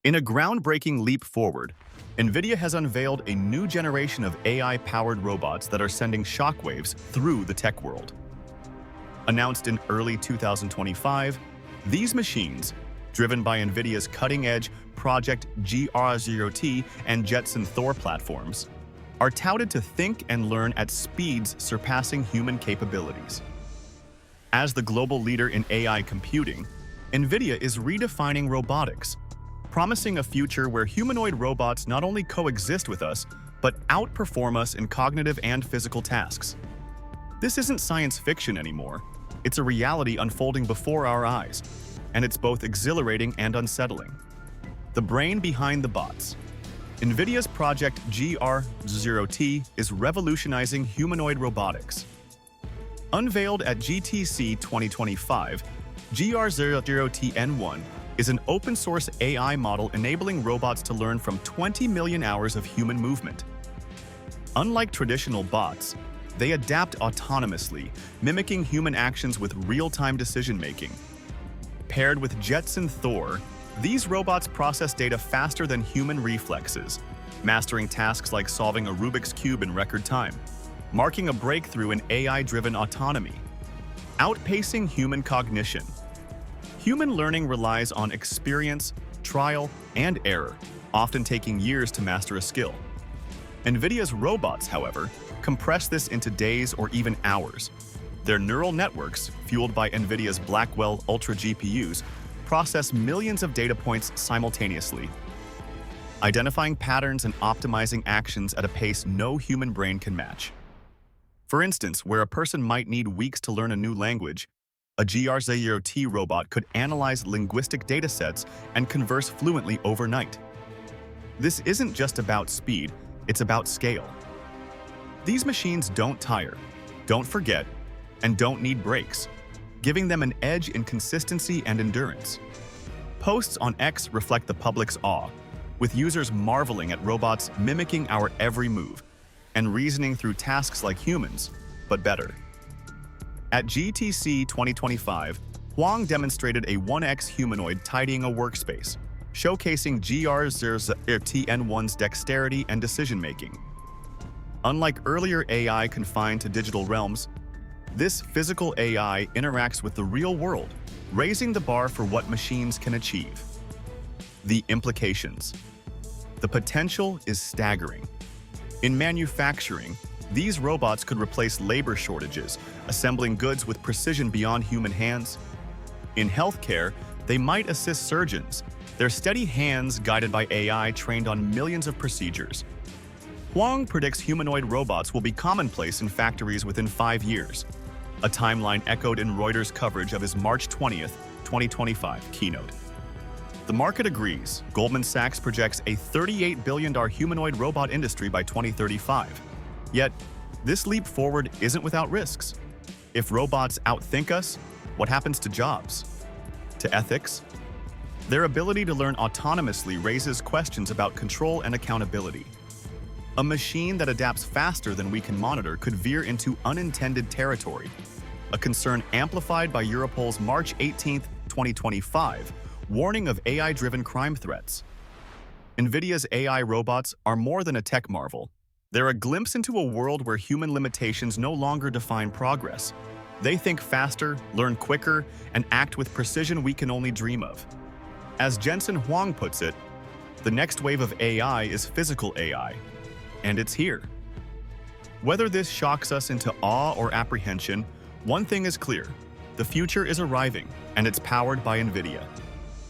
In a groundbreaking leap forward, Nvidia has unveiled a new generation of AI-powered robots that are sending shockwaves through the tech world. Announced in early 2025, these machines, driven by Nvidia's cutting-edge Project GR0T and Jetson Thor platforms, are touted to think and learn at speeds surpassing human capabilities. As the global leader in AI computing, Nvidia is redefining robotics, promising a future where humanoid robots not only coexist with us, but outperform us in cognitive and physical tasks. This isn't science fiction anymore. It's a reality unfolding before our eyes, and it's both exhilarating and unsettling. The brain behind the bots. Nvidia's Project GR0T is revolutionizing humanoid robotics. Unveiled at GTC 2025, GR0T-N1 is an open-source AI model enabling robots to learn from 20 million hours of human movement. Unlike traditional bots, they adapt autonomously, mimicking human actions with real-time decision-making. Paired with Jetson Thor, these robots process data faster than human reflexes, mastering tasks like solving a Rubik's Cube in record time, marking a breakthrough in AI-driven autonomy. Outpacing human cognition. Human learning relies on experience, trial, and error, often taking years to master a skill. Nvidia's robots, however, compress this into days or even hours. Their neural networks, fueled by Nvidia's Blackwell Ultra GPUs, process millions of data points simultaneously, identifying patterns and optimizing actions at a pace no human brain can match. For instance, where a person might need weeks to learn a new language, a GR0T robot could analyze linguistic datasets and converse fluently overnight. This isn't just about speed, it's about scale. These machines don't tire, don't forget, and don't need breaks, giving them an edge in consistency and endurance. Posts on X reflect the public's awe, with users marveling at robots mimicking our every move and reasoning through tasks like humans, but better. At GTC 2025, Huang demonstrated a 1X humanoid tidying a workspace, showcasing GR0T-N1's dexterity and decision-making. Unlike earlier AI confined to digital realms, this physical AI interacts with the real world, raising the bar for what machines can achieve. The implications. The potential is staggering. In manufacturing, these robots could replace labor shortages, assembling goods with precision beyond human hands. In healthcare, they might assist surgeons, their steady hands guided by AI trained on millions of procedures. Huang predicts humanoid robots will be commonplace in factories within 5 years, a timeline echoed in Reuters' coverage of his March 20th, 2025 keynote. The market agrees. Goldman Sachs projects a $38 billion humanoid robot industry by 2035. Yet, this leap forward isn't without risks. If robots outthink us, what happens to jobs? To ethics? Their ability to learn autonomously raises questions about control and accountability. A machine that adapts faster than we can monitor could veer into unintended territory, a concern amplified by Europol's March 18, 2025, warning of AI-driven crime threats. Nvidia's AI robots are more than a tech marvel. They're a glimpse into a world where human limitations no longer define progress. They think faster, learn quicker, and act with precision we can only dream of. As Jensen Huang puts it, the next wave of AI is physical AI, and it's here. Whether this shocks us into awe or apprehension, one thing is clear: the future is arriving, and it's powered by Nvidia.